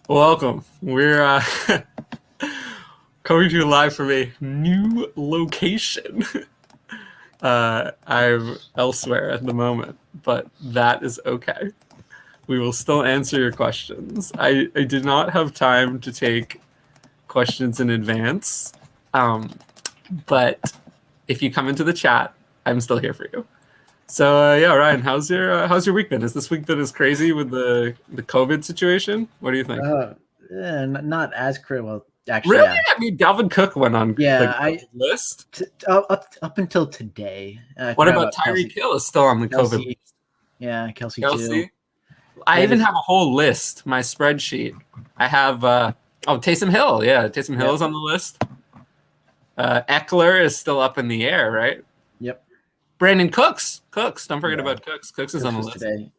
Welcome. We're coming to you live from a new location. I'm elsewhere at the moment, but that is okay. We will still answer your questions. I did not have time to take questions in advance, but if you come into the chat, I'm still here for you. So yeah, Ryan, how's your week been? Has this week been as crazy with the COVID situation? What do you think? Not as critical. Well, actually, Really? yeah. I mean, Dalvin Cook went on the COVID list. Up until today. What about Tyreek Hill is still on the COVID list? Yeah, Kelsey Kelsey. too. I even have a whole list, my spreadsheet. I have Taysom Hill. Yeah, Taysom Hill is on the list. Eckler is still up in the air, right? Yep. Brandon Cooks. Don't forget about Cooks. Cooks is on the list. Today.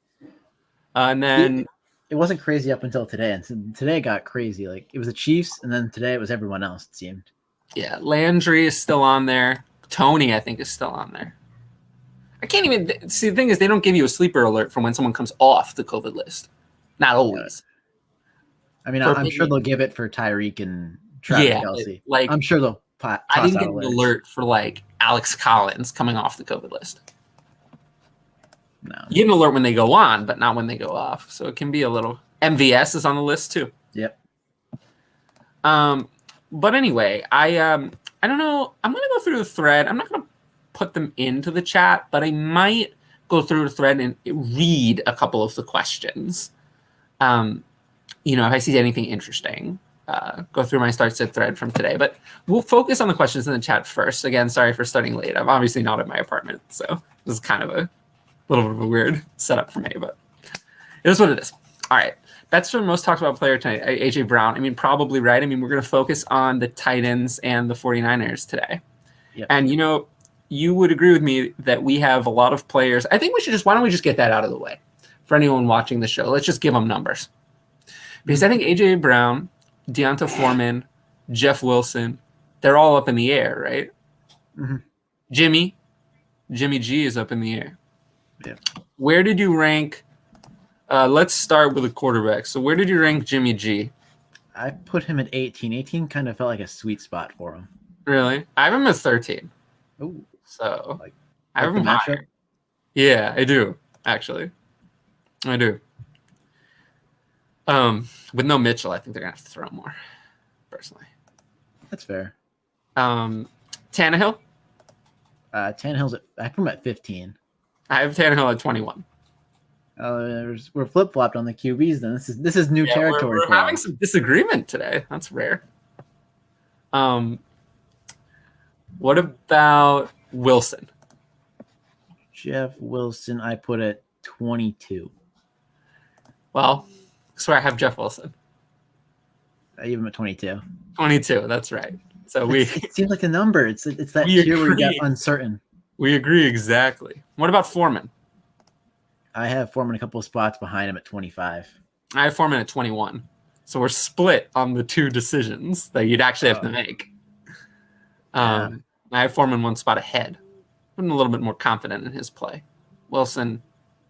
And then it wasn't crazy up until today, and today it got crazy. Like it was the Chiefs, and then today it was everyone else. It seemed. Yeah, Landry is still on there. Tony, I think, is still on there. I can't even see. The thing is, they don't give you a sleeper alert from when someone comes off the COVID list. Not always. I mean, I'm sure they'll give it for Tyreek and Travis Kelsey. Like I'm sure they'll. I didn't get an alert for like Alex Collins coming off the COVID list. No. You get an alert when they go on, but not when they go off. So it can be a little. MVS is on the list too. Yep. But anyway, I don't know. I'm gonna go through the thread. I'm not gonna put them into the chat, but I might go through the thread and read a couple of the questions. If I see anything interesting, go through my start sit thread from today. But we'll focus on the questions in the chat first. Again, sorry for starting late. I'm obviously not at my apartment, so this is kind of a little bit of a weird setup for me, but it is what it is. All right. That's the most talked about player tonight, AJ Brown. I mean, probably right. I mean, we're going to focus on the Titans and the 49ers today. Yep. And, you would agree with me that we have a lot of players. I think why don't we just get that out of the way for anyone watching the show? Let's just give them numbers. Because I think AJ Brown, Deonta Foreman, Jeff Wilson, they're all up in the air, right? Mm-hmm. Jimmy G is up in the air. Yeah. Where did you rank? Let's start with a quarterback. So where did you rank Jimmy G? I put him at 18. 18 kind of felt like a sweet spot for him. Really? I have him at 13. Ooh. So I have him higher. Matchup? Yeah, I do, actually. I do. With no Mitchell, I think they're going to have to throw more, personally. That's fair. Tannehill? Tannehill's I put him at 15. I have Tannehill at 21. We're flip-flopped on the QBs then. This is new territory. We're having some disagreement today. That's rare. What about Wilson? Jeff Wilson, I put at 22. Well, that's where I have Jeff Wilson. I give him at 22. 22, that's right. So it seems like the number. It's that tier where you get uncertain. We agree exactly. What about Foreman? I have Foreman a couple of spots behind him at 25. I have Foreman at 21. So we're split on the two decisions that you'd actually have to make. I have Foreman one spot ahead. I'm a little bit more confident in his play. Wilson,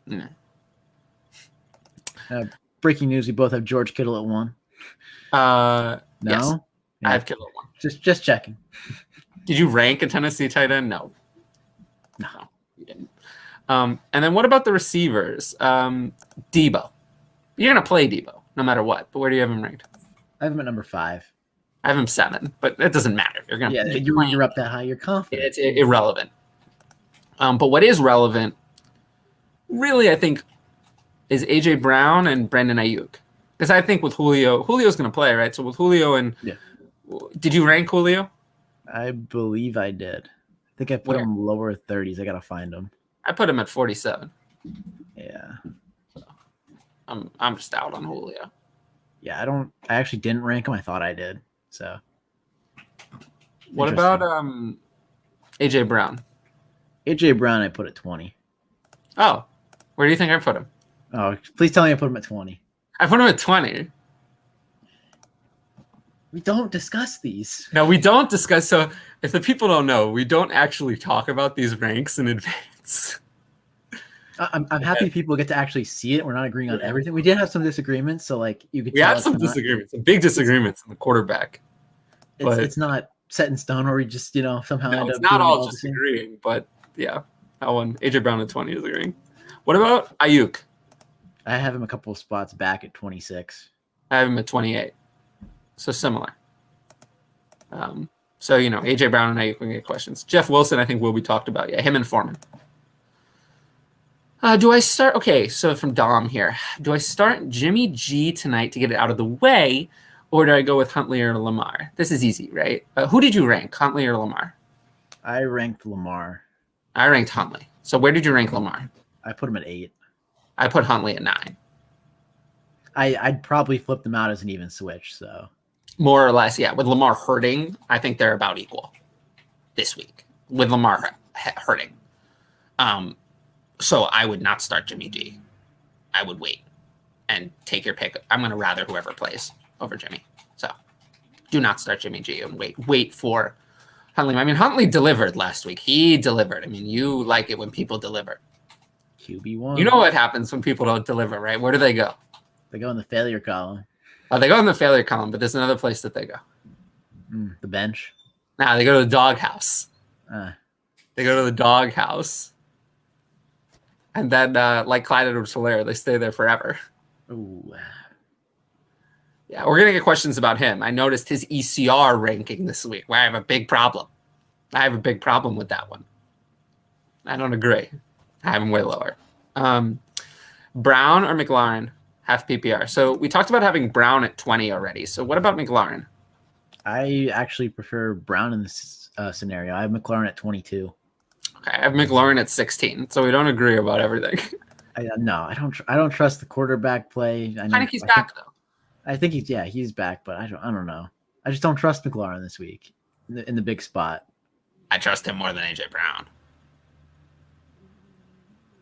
nah. Breaking news: we both have George Kittle at 1. No, yes. Yeah. I have Kittle at 1. Just checking. Did you rank a Tennessee tight end? No, you didn't. And then what about the receivers? Debo. You're gonna play Debo no matter what. But where do you have him ranked? I have him at number 5. I have him 7, but it doesn't matter. You're gonna you're up that high. You're confident. It's irrelevant. But what is relevant, really, I think, is AJ Brown and Brandon Ayuk. Because I think with Julio's going to play, right? So with Julio and did you rank Julio? I believe I did. I think I put him lower 30s. I got to find him. I put him at 47. Yeah. So I'm just out on Julio. Yeah, I actually didn't rank him. I thought I did. So what about AJ Brown? AJ Brown I put at 20. Oh, where do you think I put him? Oh, please tell me I put him at 20. I put him at 20. We don't discuss these. No, we don't discuss. So if the people don't know, we don't actually talk about these ranks in advance. I'm happy people get to actually see it. We're not agreeing on everything. We did have some disagreements, so like you could We tell had it's some not disagreements, some big disagreements in the quarterback. But it's not set in stone, or we just somehow no, end it's up not doing it all all the just same. agreeing. But yeah, that one, AJ Brown at 20 is agreeing. What about Ayuk? I have him a couple of spots back at 26. I have him at 28. So similar. So, AJ Brown and Ayuk can get questions. Jeff Wilson, I think, will be talked about. Yeah, him and Foreman. Do I start? Okay, so from Dom here. Do I start Jimmy G tonight to get it out of the way, or do I go with Huntley or Lamar? This is easy, right? Who did you rank, Huntley or Lamar? I ranked Lamar. I ranked Huntley. So where did you rank Lamar? I put him at 8. I put Huntley at 9. I'd probably flip them out as an even switch. So more or less, yeah. With Lamar hurting, I think they're about equal this week. With Lamar hurting, so I would not start Jimmy G. I would wait and take your pick. I'm going to rather whoever plays over Jimmy. So do not start Jimmy G and wait for Huntley. I mean, Huntley delivered last week. He delivered. I mean, you like it when people deliver. QB1. You know what happens when people don't deliver, right? Where do they go? They go in the failure column. Oh, they go in the failure column, but there's another place that they go. The bench. Nah, they go to the doghouse. They go to the doghouse. And then, like Clyde Edwards-Helaire, they stay there forever. Ooh. Yeah, we're going to get questions about him. I noticed his ECR ranking this week, where I have a big problem. I have a big problem with that one. I don't agree. I have him way lower. Brown or McLaurin? Half PPR. So we talked about having Brown at 20 already. So what about McLaurin? I actually prefer Brown in this scenario. I have McLaurin at 22. Okay, I have McLaurin at 16. So we don't agree about everything. I don't trust the quarterback play. I think he's back though. I think he's back, but I don't know. I just don't trust McLaurin this week in the big spot. I trust him more than AJ Brown.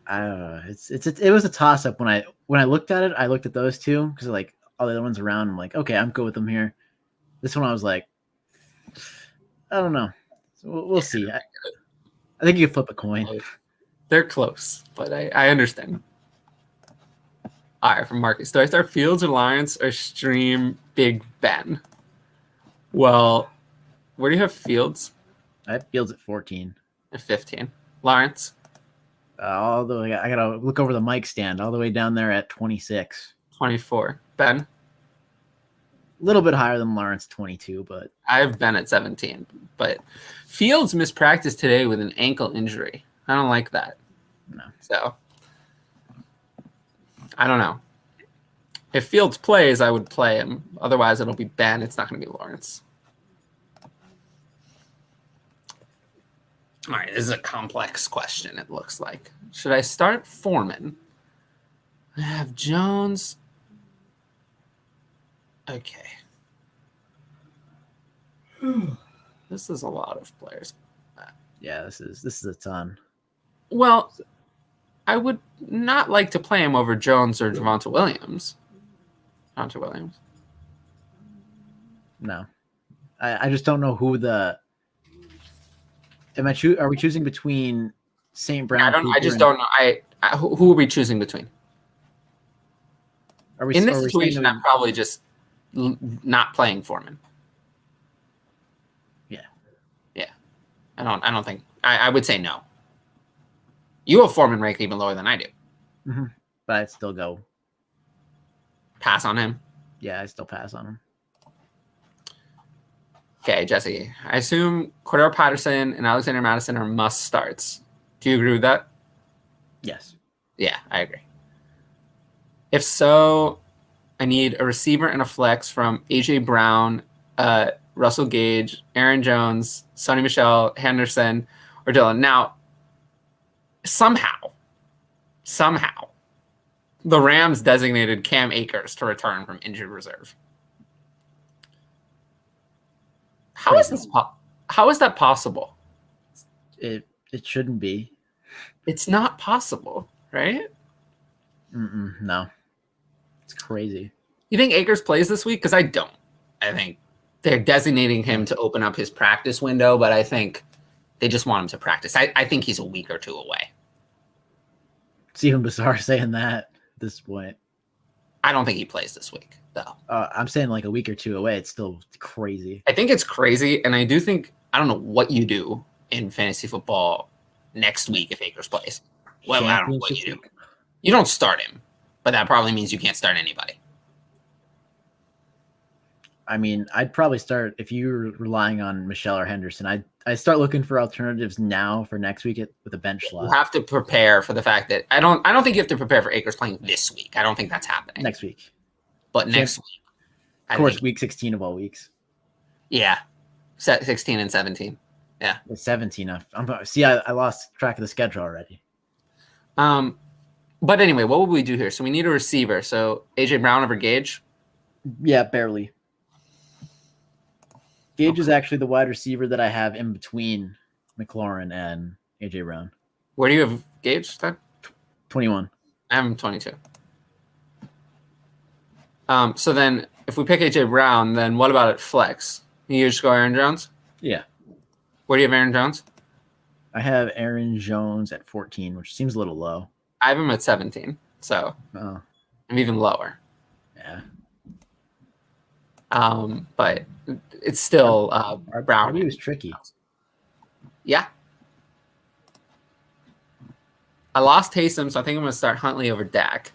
It was a toss up when I looked at it. I looked at those two because like all the other ones around. I'm like, okay, I'm good with them here. This one I was like, I don't know. So we'll see. I think you can flip a coin. They're close, but I understand. All right, from Marcus. Do I start Fields or Lawrence or stream Big Ben? Well, where do you have Fields? I have Fields at 14. At 15. Lawrence? All the way, I gotta look over the mic stand all the way down there at 26. 24. Ben? A little bit higher than Lawrence, 22, but I have Ben at 17. But Fields mispracticed today with an ankle injury. I don't like that. No. So I don't know. If Fields plays, I would play him. Otherwise, it'll be Ben. It's not going to be Lawrence. All right, this is a complex question, it looks like. Should I start Foreman? I have Jones. Okay. This is a lot of players. Yeah, this is a ton. Well, I would not like to play him over Jones or Javonte Williams. Javonte Williams. No. I just don't know who the are we choosing between St. Brown? I just don't know. Who are we choosing between? In this situation, I'm probably just not playing Foreman. Yeah. Yeah. I don't think I would say no. You have Foreman ranked even lower than I do. Mm-hmm. But I'd still go pass on him. Yeah, I still pass on him. Okay, Jesse. I assume Cordell Patterson and Alexander Madison are must starts. Do you agree with that? Yes. Yeah, I agree. If so, I need a receiver and a flex from AJ Brown, Russell Gage, Aaron Jones, Sonny Michel, Henderson, or Dylan. Now, somehow, the Rams designated Cam Akers to return from injured reserve. How is that possible? It shouldn't be. It's not possible, right? No. It's crazy. You think Akers plays this week? Because I don't. I think they're designating him to open up his practice window, but I think they just want him to practice. I think he's a week or two away. It's even bizarre saying that at this point. I don't think he plays this week, though. I'm saying like a week or two away. It's still crazy. I think it's crazy, and I do think I don't know what you do in fantasy football next week if Akers plays. Well, I don't know what you do. You don't start him, but that probably means you can't start anybody. I mean, I'd probably start if you're relying on Michelle or Henderson. I'd start looking for alternatives now for next week with a bench slot. You have to prepare for the fact that I don't think you have to prepare for Akers playing this week. I don't think that's happening. Next week. But next week. Of course, week 16 of all weeks. Yeah. 16 and 17. Yeah. 17. I lost track of the schedule already. But anyway, what would we do here? So we need a receiver. So AJ Brown over Gage? Yeah, barely. Gage is actually the wide receiver that I have in between McLaurin and AJ Brown. Where do you have Gage then? 21. I have him 22. So then if we pick AJ Brown, then what about at flex? You just go Aaron Jones? Yeah. Where do you have Aaron Jones? I have Aaron Jones at 14, which seems a little low. I have him at 17. So I'm even lower. Yeah. But it's still Brown. He was tricky. Yeah. I lost Taysom, so I think I'm going to start Huntley over Dak.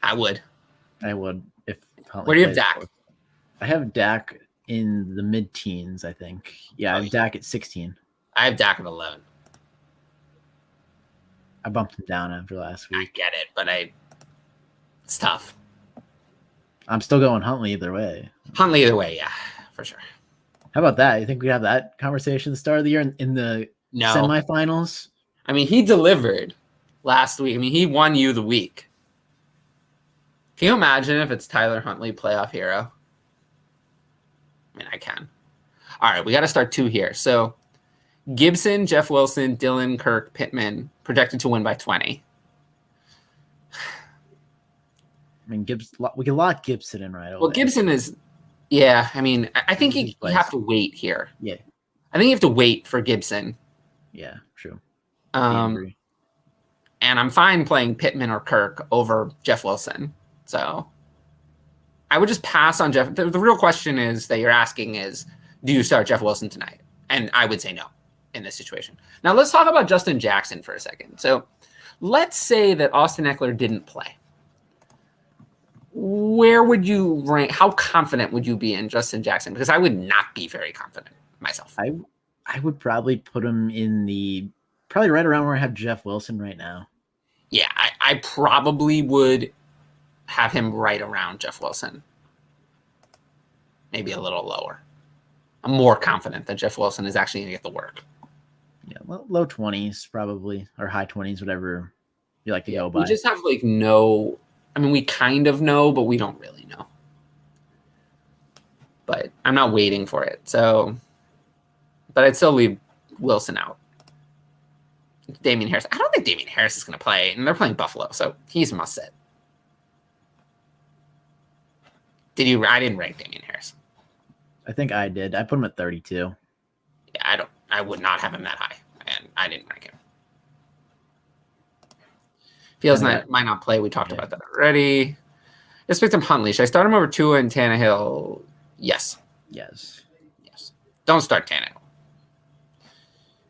I would if Huntley. Where do you have Dak? I have Dak in the mid-teens, I think. Yeah, I have Dak at 16. I have Dak at 11. I bumped him down after last week. I get it, but it's tough. I'm still going Huntley either way. Huntley either way, yeah, for sure. How about that? You think we have that conversation at the start of the year in the semifinals? I mean, he delivered last week. I mean, he won you the week. Can you imagine if it's Tyler Huntley, playoff hero? I mean, I can. All right, we got to start two here. So Gibson, Jeff Wilson, Dylan, Kirk, Pittman, projected to win by 20. I mean, we can lock Gibson in right away. Well, Gibson is, yeah. I mean, I think you have to wait here. Yeah, I think you have to wait for Gibson. Yeah, true. And I'm fine playing Pittman or Kirk over Jeff Wilson. So I would just pass on Jeff. The real question is that you're asking is, do you start Jeff Wilson tonight? And I would say no in this situation. Now let's talk about Justin Jackson for a second. So let's say that Austin Eckler didn't play. Where would you rank? How confident would you be in Justin Jackson? Because I would not be very confident myself. I would probably put him in probably right around where I have Jeff Wilson right now. Yeah, I probably would have him right around Jeff Wilson. Maybe a little lower. I'm more confident that Jeff Wilson is actually going to get the work. Yeah, low 20s probably, or high 20s, whatever you like to go by. We just have no... I mean, we kind of know, but we don't really know. But I'm not waiting for it. So, but I'd still leave Wilson out. Damian Harris. I don't think Damian Harris is going to play, and they're playing Buffalo, so he's a must sit. I didn't rank Damian Harris. I think I did. I put him at 32. Yeah, I would not have him that high, and I didn't rank him. Fields might not play. We talked about that already. Let's pick him Huntley. Should I start him over Tua and Tannehill? Yes. Don't start Tannehill.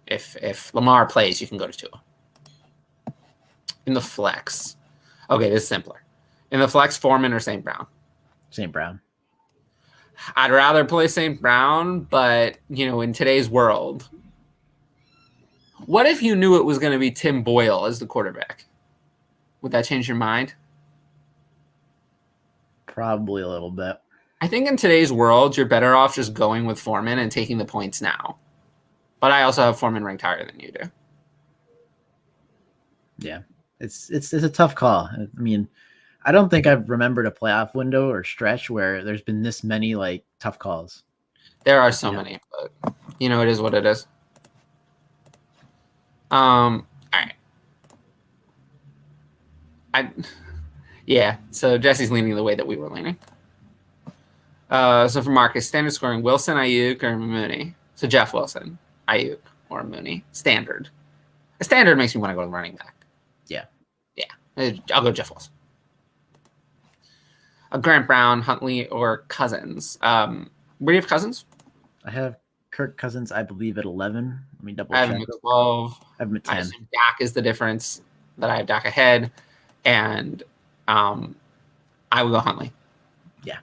If Lamar plays, you can go to Tua. In the flex. Okay, this is simpler. In the flex, Foreman or St. Brown? St. Brown. I'd rather play St. Brown, but, in today's world, what if you knew it was going to be Tim Boyle as the quarterback? Would that change your mind? Probably a little bit. I think in today's world, you're better off just going with Foreman and taking the points now. But I also have Foreman ranked higher than you do. Yeah, it's a tough call. I mean, I don't think I've remembered a playoff window or stretch where there's been this many tough calls. There are so many, but it is what it is. All right. So Jesse's leaning the way that we were leaning. So for Marcus, standard scoring, Wilson, Ayuk, or Mooney. So Jeff Wilson, Ayuk, or Mooney. Standard. A standard makes me want to go to running back. I'll go Jeff Wilson. Grant Brown, Huntley, or Cousins. Where do you have Cousins? I have Kirk Cousins, I believe, at 11. Let me double I have check. him at 12. I have him at 10. I assume Dak is the difference that I have Dak ahead. And I will go Huntley. Yeah.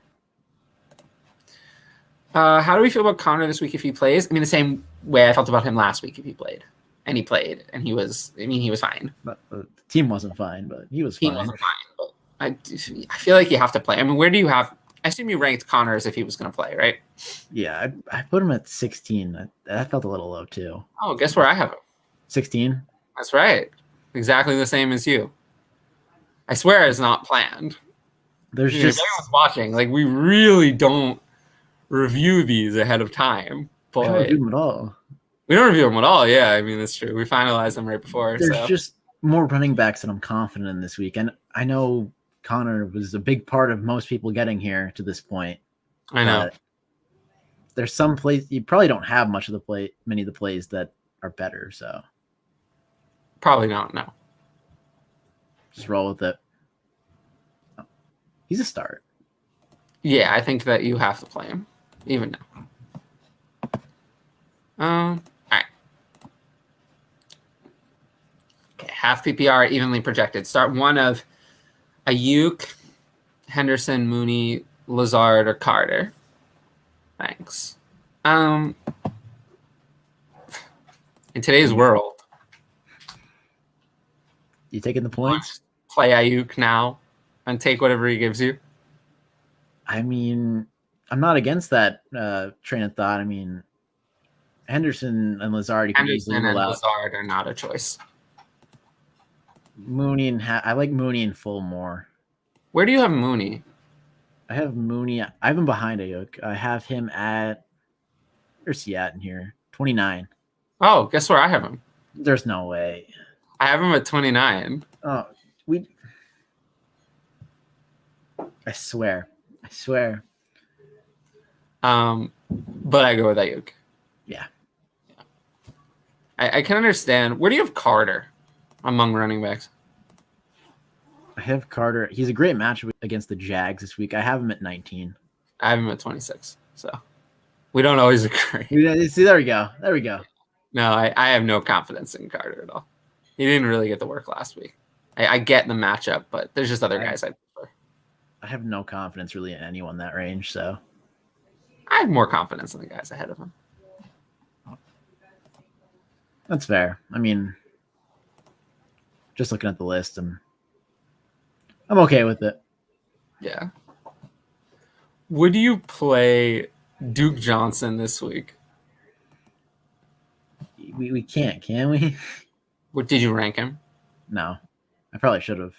How do we feel about Connor this week if he plays? I mean, the same way I felt about him last week if he played. And he played, and he was fine. But the team wasn't fine, but he was fine. He wasn't fine, but I feel like you have to play. I mean, where do you have – I assume you ranked Connor as if he was going to play, right? Yeah, I put him at 16. That felt a little low, too. Oh, guess where I have him? 16? That's right. Exactly the same as you. I swear it's not planned. There's If just anyone's watching, like, we really don't review these ahead of time. I don't But do them at all. we don't review them at all. Yeah, I mean, that's true. We finalized them right before. There's just more running backs that I'm confident in this week. And I know Connor was a big part of most people getting here to this point. I know. There's some plays you probably don't have many of the plays that are better. So Probably not, no. just roll with it. He's a start. Yeah, I think that you have to play him, even now. All right. Okay, half PPR, evenly projected. Start one of Ayuk, Henderson, Mooney, Lazard, or Carter. Thanks. In today's world, You taking the points? play Ayuk now and take whatever he gives you. I mean, I'm not against that train of thought. I mean, Henderson and Lazard, you can easily Henderson and rule out. Lazard are not a choice. Mooney and I like Mooney and Full more. Where do you have Mooney? I have Mooney. I have him behind Ayuk. I have him at where's he at in here? 29. Oh, guess where I have him? There's no way. I have him at 29. Oh, I swear. But I go with Ayuk. Yeah. I can understand. Where do you have Carter among running backs? I have Carter. He's a great matchup against the Jags this week. I have him at 19. I have him at 26. So we don't always agree. See, there we go. There we go. No, I have no confidence in Carter at all. He didn't really get the work last week. I get the matchup, but there's just other guys I prefer. I have no confidence really in anyone that range, so I have more confidence in the guys ahead of him. that's fair. I mean, just looking at the list, I'm okay with it. Yeah. Would you play Duke Johnson this week? We can't, can we? What did you rank him? No, I probably should have.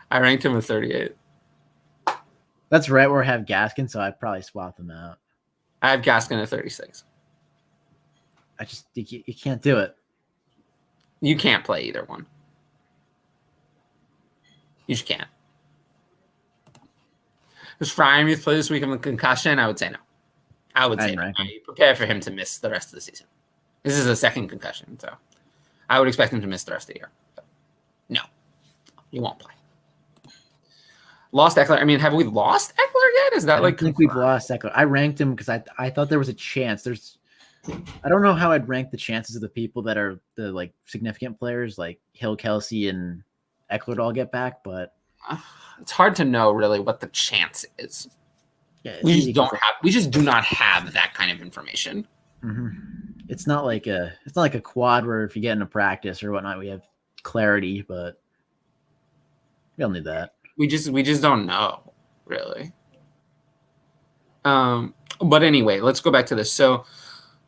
I ranked him at 38. That's right where I have Gaskin, so I'd probably swap them out. I have Gaskin at 36. You can't do it. You can't play either one. You just can't. Does Fryermuth play this week in the concussion? I would say no. I would say no. You prepare for him to miss the rest of the season. This is a second concussion, so I would expect him to miss the rest of the year. But no, you won't play. Lost Eckler. I mean, have we lost Eckler yet? Is that I think we've lost Eckler. I ranked him because I thought there was a chance. I don't know how I'd rank the chances of the people that are the like significant players like Hill, Kelsey, and Eckler to all get back, but it's hard to know really what the chance is. Yeah, we just do not have that kind of information. Mm-hmm. It's not like a quad where if you get into practice or whatnot, we have clarity, but we don't need that. We just don't know really. But anyway, let's go back to this. So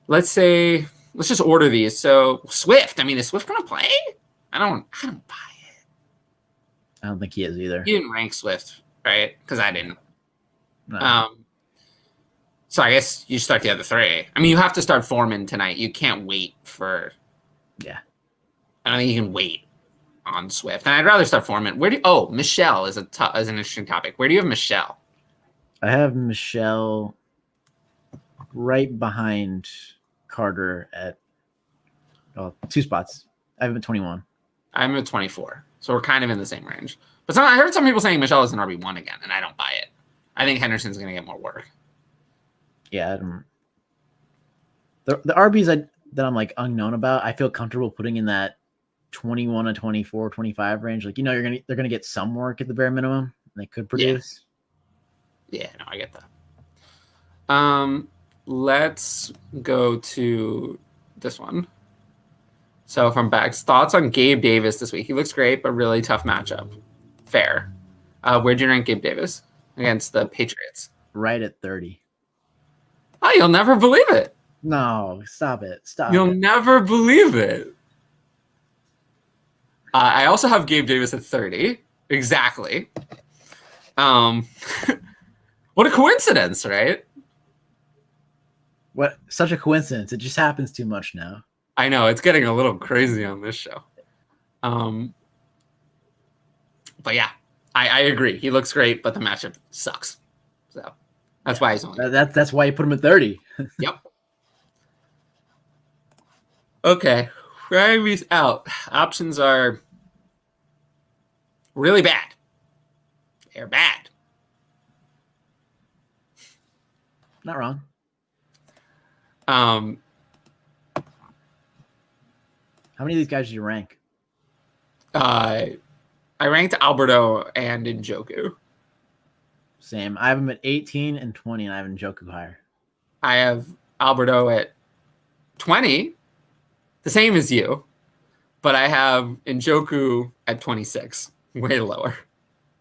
let's just order these. So Swift. I mean, is Swift gonna play? I don't buy it. I don't think he is either. You didn't rank Swift, right? Because I didn't. No. So I guess you start the other three. I mean, you have to start Foreman tonight. You can't wait for. Yeah. I don't think you can wait on Swift, and I'd rather start Foreman. Michelle is an interesting topic. Where do you have Michelle? I have Michelle right behind Carter at 2 spots. I have him at 21. I'm at 24. So we're kind of in the same range. But I heard some people saying Michelle is an RB1 again, and I don't buy it. I think Henderson's going to get more work. Yeah, the RBs that I'm like unknown about, I feel comfortable putting in that 21 to 24, 25 range. Like, they're gonna get some work at the bare minimum, and they could produce. Yeah, no, I get that. Let's go to this one. So from Bags, thoughts on Gabe Davis this week? He looks great, but really tough matchup. Fair. Where'd you rank Gabe Davis against the Patriots? Right at 30. Oh, you'll never believe it. No, stop it. You'll never believe it. I also have Gabe Davis at 30. Exactly. What a coincidence, right? What? Such a coincidence. It just happens too much now. I know. It's getting a little crazy on this show. But yeah, I agree. He looks great, but the matchup sucks. So that's why he's only. That's why you put him at 30. Yep. Okay. Ravy's out. Options are really bad. They're bad. Not wrong. How many of these guys did you rank? I ranked Alberto and Njoku. Same. I have him at 18 and 20, and I have Njoku higher. I have Alberto at 20, the same as you, but I have Njoku at 26, way lower.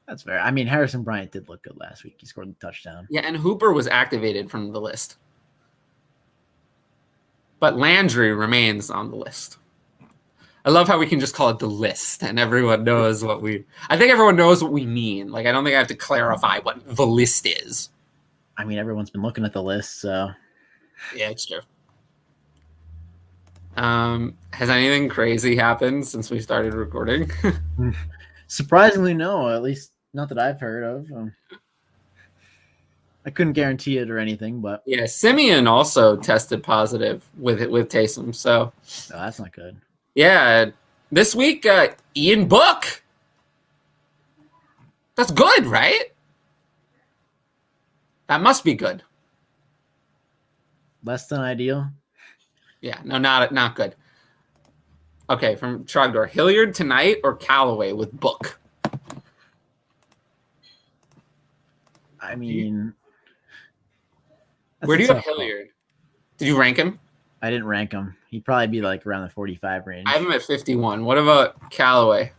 That's fair. I mean, Harrison Bryant did look good last week. He scored a touchdown. Yeah, and Hooper was activated from the list. But Landry remains on the list. I love how we can just call it the list, and everyone knows what I think everyone knows what we mean. Like, I don't think I have to clarify what the list is. I mean, everyone's been looking at the list, so. Yeah, it's true. Has anything crazy happened since we started recording? Surprisingly, no. At least not that I've heard of. I couldn't guarantee it or anything, but yeah, Simeon also tested positive with Taysom. So that's not good. Yeah, this week, Ian Book. That's good, right? That must be good. Less than ideal. Yeah, no, not good. Okay, from Trogdor, Hilliard tonight or Callaway with Book? I mean, where do you have Hilliard? Did you rank him? I didn't rank him. He'd probably be like around the 45 range. I have him at 51. What about Callaway?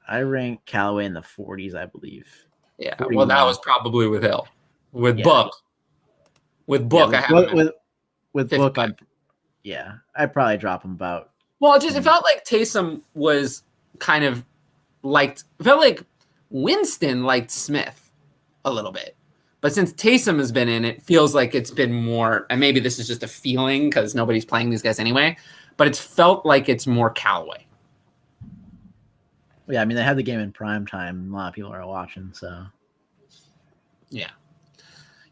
I ranked Callaway in the 40s, I believe. Yeah, 41. Well, that was probably with Hill. With Book. With Book, yeah, I have him with Book, I'd probably drop him about. Well, it felt like Taysom was kind of it felt like Winston liked Smith a little bit. But since Taysom has been in, it feels like it's been more, and maybe this is just a feeling because nobody's playing these guys anyway, but it's felt like it's more Callaway. Yeah, I mean, they had the game in prime time. A lot of people are watching, so. Yeah.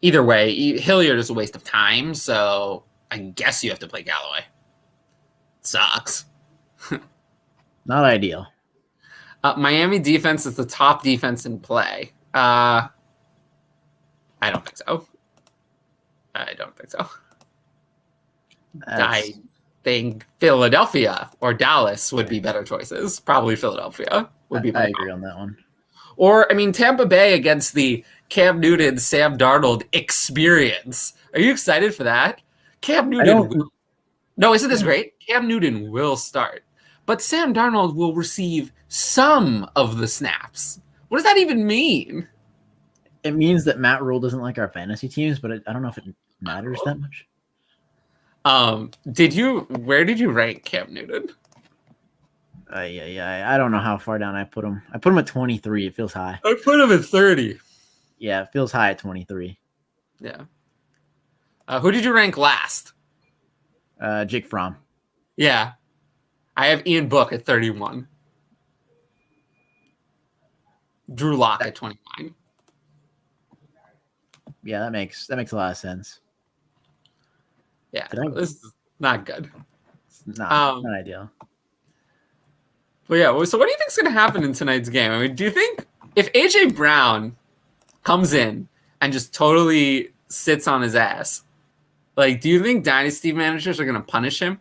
Either way, Hilliard is a waste of time, so I guess you have to play Callaway. Sucks. Not ideal. Miami defense is the top defense in play. I don't think so. I think Philadelphia or Dallas would be better choices. Probably Philadelphia would be better. I agree on that one. Or, I mean, Tampa Bay against the Cam Newton, Sam Darnold experience. Are you excited for that? Cam Newton No, isn't this great? Cam Newton will start, but Sam Darnold will receive some of the snaps. What does that even mean? It means that Matt Rule doesn't like our fantasy teams, but I don't know if it matters that much. Where did you rank Cam Newton? I don't know how far down I put him. I put him at 23. It feels high. I put him at 30. Yeah, it feels high at 23. Yeah. Who did you rank last? Jake Fromm. Yeah. I have Ian Book at 31. Drew Lock at 29. Yeah, that makes a lot of sense. Yeah, this is not good. Not ideal. But yeah, so what do you think's going to happen in tonight's game? I mean, do you think if AJ Brown comes in and just totally sits on his ass, like, do you think Dynasty managers are going to punish him?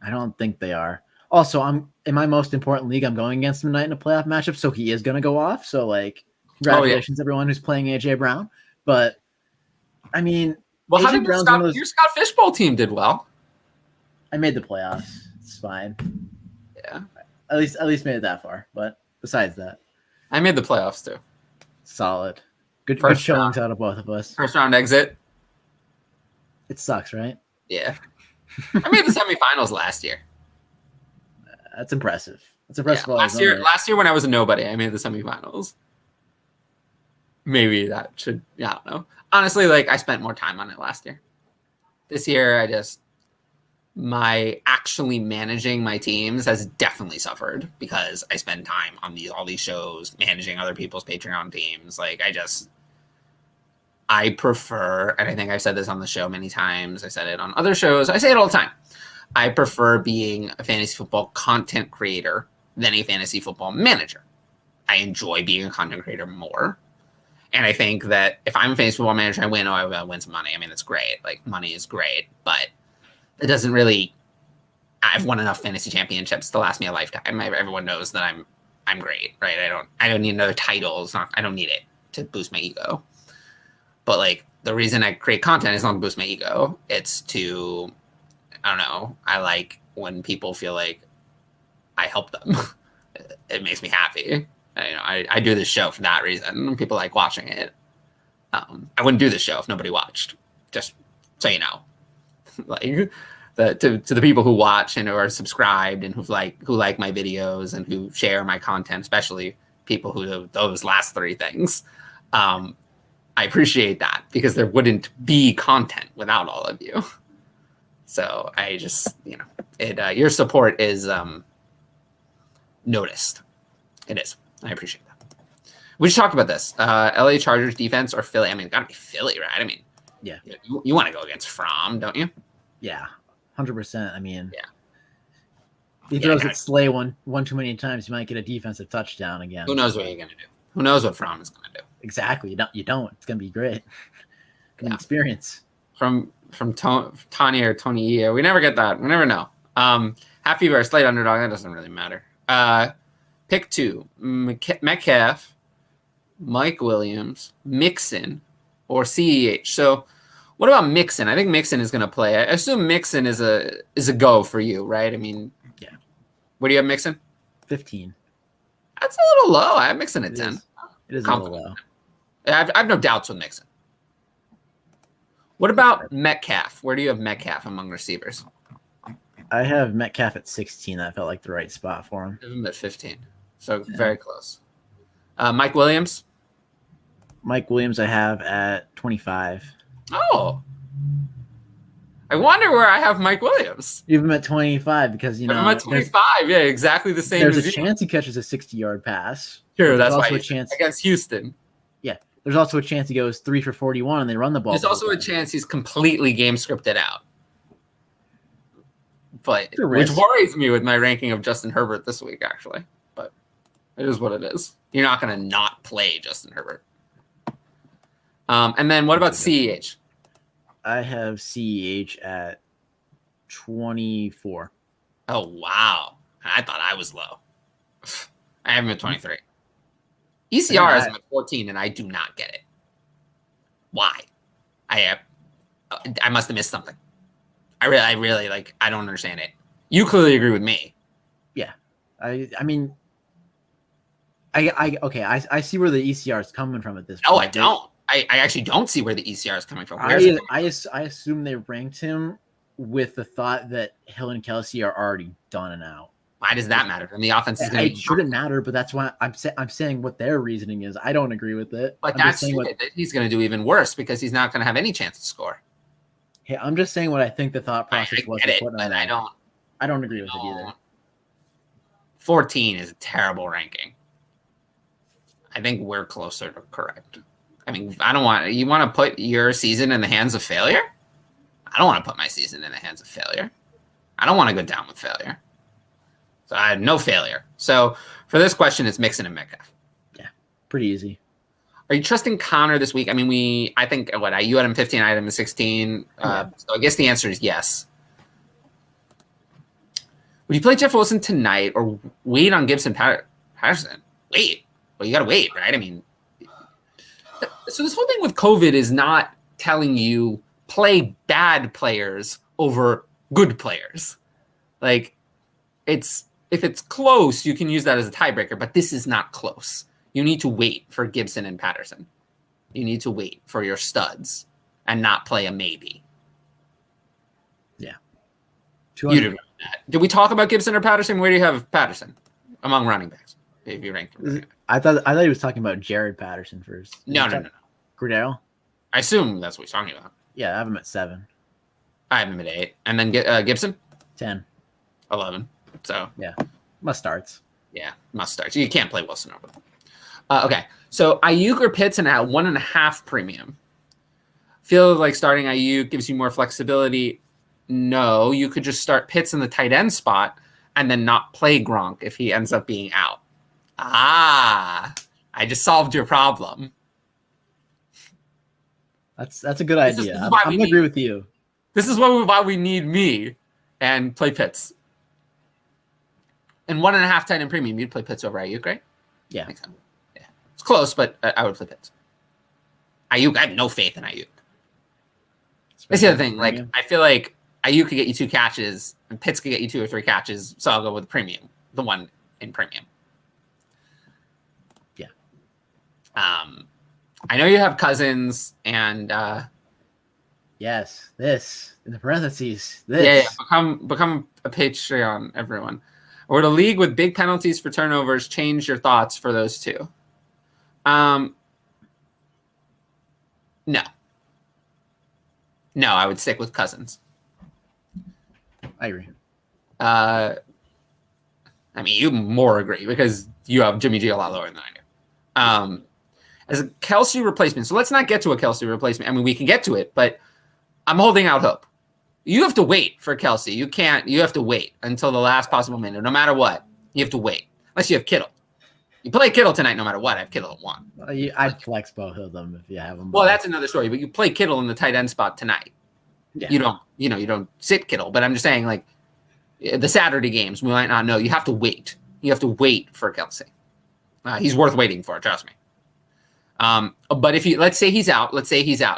I don't think they are. Also, I'm in my most important league. I'm going against him tonight in a playoff matchup, so he is going to go off. So, like, congratulations, everyone who's playing AJ Brown. But I mean, well, how AJ did Brown's your Scott Fishbowl team did well? I made the playoffs. It's fine. Yeah, at least made it that far. But besides that, I made the playoffs too. Solid. Good First showings out of both of us. First round exit. It sucks, right? Yeah. I made the semifinals last year. That's impressive. That's impressive. Yeah, last year when I was a nobody, I made the semifinals. Maybe that should, I don't know. Honestly, like, I spent more time on it last year. This year, my actually managing my teams has definitely suffered because I spend time on all these shows, managing other people's Patreon teams. Like, I prefer, and I think I've said this on the show many times, I said it on other shows, I say it all the time. I prefer being a fantasy football content creator than a fantasy football manager. I enjoy being a content creator more. And I think that if I'm a fantasy football manager, I win, I will win some money. I mean, that's great. Like, money is great, but it doesn't really, I've won enough fantasy championships to last me a lifetime. Everyone knows that I'm great, right? I don't need another title. I don't need it to boost my ego. But, like, the reason I create content is not to boost my ego. It's to, I don't know, I like when people feel like I help them. It makes me happy. I do this show for that reason. People like watching it. I wouldn't do this show if nobody watched. Just so you know, like to the people who watch and who are subscribed and who like my videos and who share my content, especially people who do those last three things. I appreciate that because there wouldn't be content without all of you. So I just, your support is noticed. It is. I appreciate that. We just talked about this. LA Chargers defense or Philly? I mean, gotta be Philly, right? I mean, yeah. You want to go against Fromm, don't you? Yeah, 100%. I mean, yeah. If he throws it Slay one too many times, you might get a defensive touchdown again. Who knows what you're gonna do? Who knows what Fromm is gonna do? Exactly. You don't. It's gonna be great. An experience. From Tony or Tony E. We never get that. We never know. Happy Bear, slight underdog. That doesn't really matter. Pick two: Metcalf, Mike Williams, Mixon, or CEH. So, what about Mixon? I think Mixon is going to play. I assume Mixon is a go for you, right? I mean, yeah. What do you have Mixon? 15. That's a little low. I have Mixon at 10. It is a little low. I have no doubts with Mixon. What about Metcalf? Where do you have Metcalf among receivers? I have Metcalf at 16. That felt like the right spot for him. I have him at 15. So very close. Mike Williams? Mike Williams I have at 25. Oh. I wonder where I have Mike Williams. You have him at 25 because, I'm at 25. Yeah, exactly the same. There's a chance he catches a 60-yard pass. Sure, that's why a chance against Houston. Yeah. There's also a chance he goes 3 for 41 and they run the ball. There's also a chance he's completely game scripted out. But which worries me with my ranking of Justin Herbert this week, actually. But it is what it is. You're not going to not play Justin Herbert. And then what about CEH? I have CEH at 24. Oh, wow. I thought I was low. I have him at 23. ECR has him at 14, and I do not get it. Why? I must have missed something. I really I don't understand it. You clearly agree with me. Yeah. I mean, I see where the ECR is coming from at this point. No, I don't. I actually don't see where the ECR is coming from. I assume they ranked him with the thought that Hill and Kelsey are already done and out. Why does that matter? And the offense is going to be... It shouldn't matter, but that's why I'm saying what their reasoning is. I don't agree with it. But that's he's going to do even worse because he's not going to have any chance to score. Hey, I'm just saying what I think the thought process was. I don't agree with it either. 14 is a terrible ranking. I think we're closer to correct. I mean, you want to put your season in the hands of failure? I don't want to put my season in the hands of failure. I don't want to go down with failure. So I had no failure. So for this question, it's Mixon and Metcalf. Yeah, pretty easy. Are you trusting Connor this week? I mean, I think you had him 15, I had him 16. Yeah. So I guess the answer is yes. Would you play Jeff Wilson tonight or wait on Gibson Patterson? Wait. Well, you got to wait, right? I mean, so this whole thing with COVID is not telling you play bad players over good players. Like, if it's close, you can use that as a tiebreaker, but this is not close. You need to wait for Gibson and Patterson. You need to wait for your studs and not play a maybe. Yeah. You didn't know that. Did we talk about Gibson or Patterson? Where do you have Patterson among running backs? If you ranked him. I thought he was talking about Jared Patterson first. No. Cordero? I assume that's what he's talking about. Yeah, I have him at 7. I have him at 8. And then Gibson? 10. 11. So yeah, must starts. Yeah, must starts. You can't play Wilson over them. Okay, so Ayuk or Pitts and at 1.5 premium. Feel like starting Ayuk gives you more flexibility. No, you could just start Pitts in the tight end spot and then not play Gronk if he ends up being out. I just solved your problem. That's a good idea. I'm going to agree with you. This is why we need me and play Pitts. And 1.5 tight end premium, you'd play Pitts over Ayuk, right? Yeah. So. Yeah. It's close, but I would play Pitts. Ayuk, I have no faith in Ayuk. That's the other thing. Like, I feel like Ayuk could get you 2 catches and Pitts could get you 2 or 3 catches, so I'll go with premium, the one in premium. Yeah. I know you have Cousins and yes, this in the parentheses. This become a Patreon, everyone. Or the league with big penalties for turnovers. Change your thoughts for those two. No, I would stick with Cousins. I agree. I mean, you more agree because you have Jimmy G a lot lower than I do. As a Kelsey replacement, so let's not get to a Kelsey replacement. I mean, we can get to it, but I'm holding out hope. You have to wait for Kelsey. You have to wait until the last possible minute. No matter what, you have to wait. Unless you have Kittle. You play Kittle tonight no matter what. I have Kittle at 1. I'd flex both of them if you have them. Well, that's another story. But you play Kittle in the tight end spot tonight. Yeah. You don't sit Kittle. But I'm just saying, like, the Saturday games, we might not know. You have to wait. You have to wait for Kelsey. He's worth waiting for, trust me. But if let's say he's out,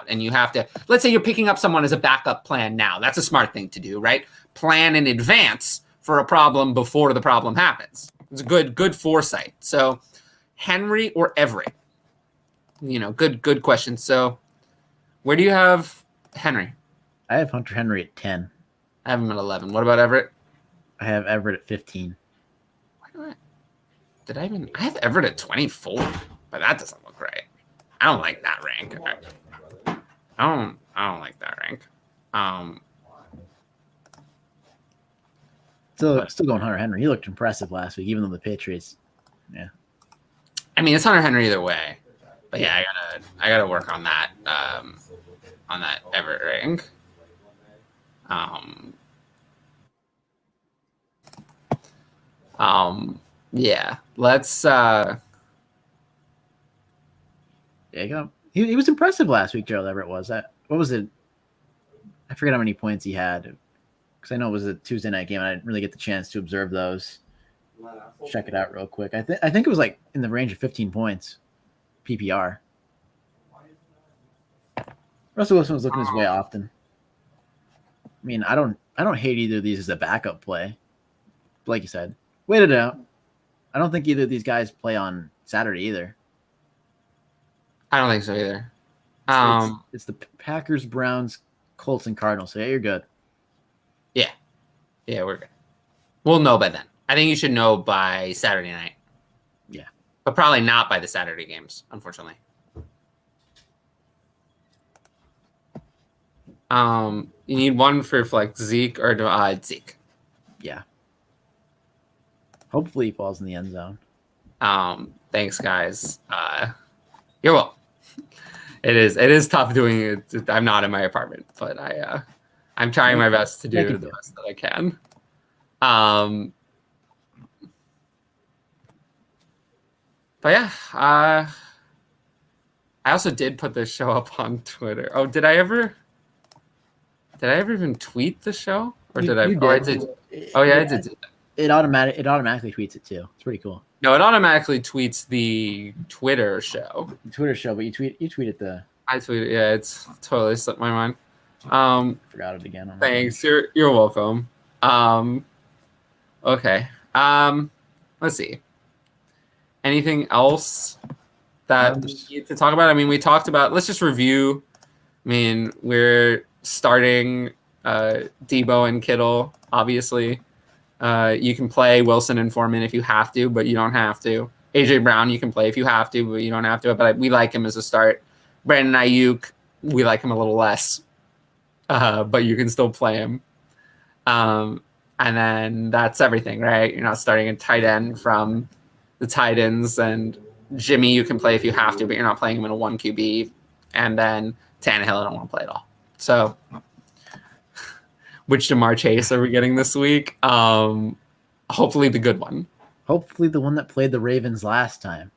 and you have to, let's say you're picking up someone as a backup plan now. That's a smart thing to do, right? Plan in advance for a problem before the problem happens. It's a good foresight. So Henry or Everett? Good question. So where do you have Henry? I have Hunter Henry at 10. I have him at 11. What about Everett? I have Everett at 15. I have Everett at 24, but that doesn't look right. I don't like that rank. I don't like that rank. Still going Hunter Henry. He looked impressive last week, even though the Patriots. Yeah. I mean, it's Hunter Henry either way, but yeah, I gotta work on that Everett rank. Yeah. Let's. Yeah, he was impressive last week. Gerald Everett was. What was it? I forget how many points he had, because I know it was a Tuesday night game. And I didn't really get the chance to observe those. Check it out real quick. I think it was like in the range of 15 points, PPR. Russell Wilson was looking his way often. I mean, I don't hate either of these as a backup play. But like you said, wait it out. I don't think either of these guys play on Saturday either. I don't think so either. It's the Packers, Browns, Colts, and Cardinals. So yeah, you're good. Yeah, we're good. We'll know by then. I think you should know by Saturday night. Yeah, but probably not by the Saturday games, unfortunately. You need one for like Zeke or Zeke. Yeah. Hopefully he falls in the end zone. Thanks, guys. You're welcome. It is tough doing it. I'm not in my apartment, but I'm trying my best to do the best that I can. But yeah, I also did put this show up on Twitter. Oh, did I ever even tweet the show? Or did I? You Oh, I did. did. Oh yeah, I did. It automatically tweets it too. It's pretty cool. No, it automatically tweets the Twitter show. The Twitter show, but you tweeted the. I tweeted. Yeah, it's totally slipped my mind. Forgot it again. Thanks. You're welcome. Okay. Let's see. Anything else that we need to talk about? I mean, we talked about. Let's just review. I mean, we're starting Debo and Kittle. Obviously, you can play Wilson and Foreman if you have to, but you don't have to. AJ Brown, you can play if you have to, but you don't have to. But we like him as a start. Brandon Ayuk, we like him a little less, but you can still play him. And then that's everything, right? You're not starting a tight end from the Titans, and Jimmy you can play if you have to, but you're not playing him in a 1 QB. And then Tannehill I don't want to play at all. So which Jamar Chase are we getting this week? Hopefully the good one. Hopefully the one that played the Ravens last time.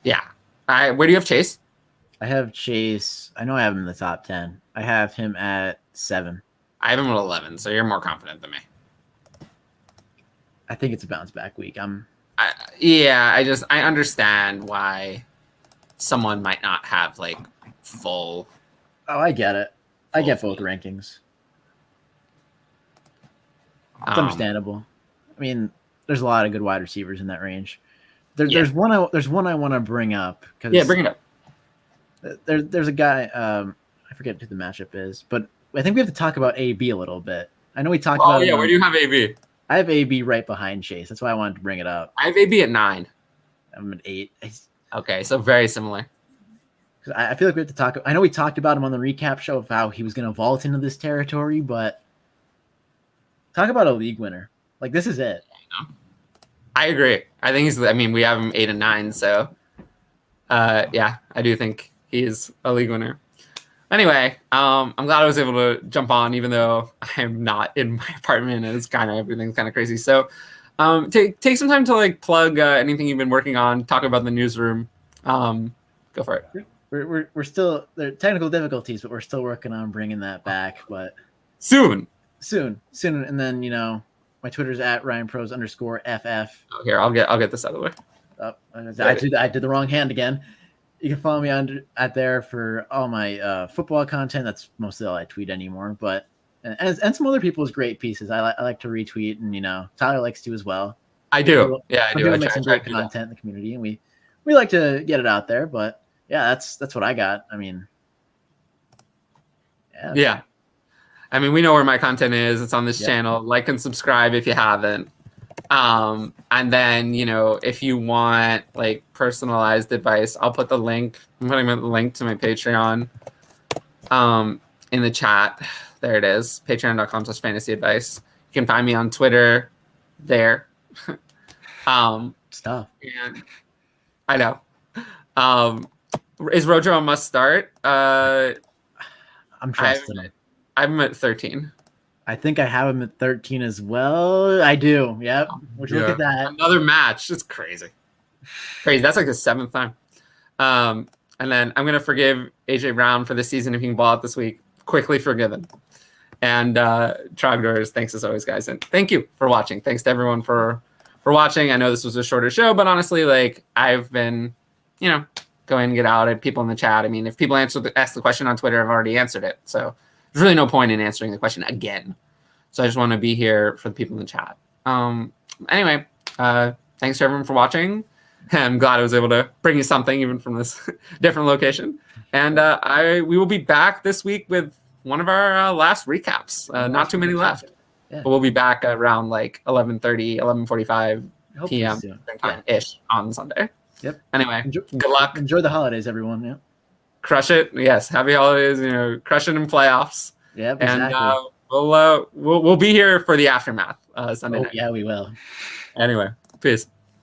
Yeah. Where do you have Chase? I have Chase. I know I have him in the top 10. I have him at 7. I have him at 11, so you're more confident than me. I think it's a bounce back week. I understand why someone might not have like full. Oh, I get it. I get both rankings. It's understandable. I mean, there's a lot of good wide receivers in that range. There's one I want to bring up. Yeah, bring it up. There's a guy. I forget who the matchup is, but I think we have to talk about AB a little bit. I know we talked about. Oh yeah, where do you have AB? I have AB right behind Chase. That's why I wanted to bring it up. I have AB at 9. I'm at 8. Okay, so very similar. I feel like we have to talk. I know we talked about him on the recap show of how he was going to vault into this territory, but talk about a league winner. Like, this is it. I agree. I think he's. I mean, we have him 8 and 9, so yeah, I do think he's a league winner. Anyway, I'm glad I was able to jump on, even though I'm not in my apartment and it's kind of everything's kind of crazy. So, take some time to like plug anything you've been working on. Talk about the newsroom. Go for it. We're still there are technical difficulties, but we're still working on bringing that back. But soon, and then my Twitter's at RyanPros_FF. Oh, here, I'll get this out of the way. Oh, I did the wrong hand again. You can follow me at there for all my football content. That's mostly all I tweet anymore. But and some other people's great pieces. I like to retweet, and Tyler likes to as well. I do. Yeah, I do. I make some great content in the community, and we like to get it out there. But yeah, that's what I got. I mean, yeah. I mean, we know where my content is. It's on this channel. Like and subscribe if you haven't. And then, if you want like personalized advice, I'll put the link. I'm putting the link to my Patreon in the chat. There it is. Patreon.com/fantasyadvice. You can find me on Twitter there. Stuff. And I know. Is Rojo a must start? I'm trusting him. I'm at 13. I think I have him at 13 as well. I do. Yep. Would you look at that? Another match. It's crazy. That's like the 7th time. And then I'm going to forgive AJ Brown for the season if he can ball out this week. Quickly forgiven. And Trogdors, thanks as always, guys. And thank you for watching. Thanks to everyone for watching. I know this was a shorter show, but honestly, like I've been, go in and get out at people in the chat. I mean, if people ask the question on Twitter, I've already answered it. So there's really no point in answering the question again. So I just want to be here for the people in the chat. Anyway, thanks to everyone for watching. I'm glad I was able to bring you something even from this different location. And we will be back this week with one of our last recaps. Not too many left. Yeah. But we'll be back around like 11:30, 11:45 p.m. ish on Sunday. Yep. Anyway, good luck. Enjoy the holidays, everyone. Yeah. Crush it. Yes. Happy holidays. Crush it in playoffs. Yep. Exactly. And we'll be here for the aftermath Sunday night. Yeah, we will. Anyway, peace.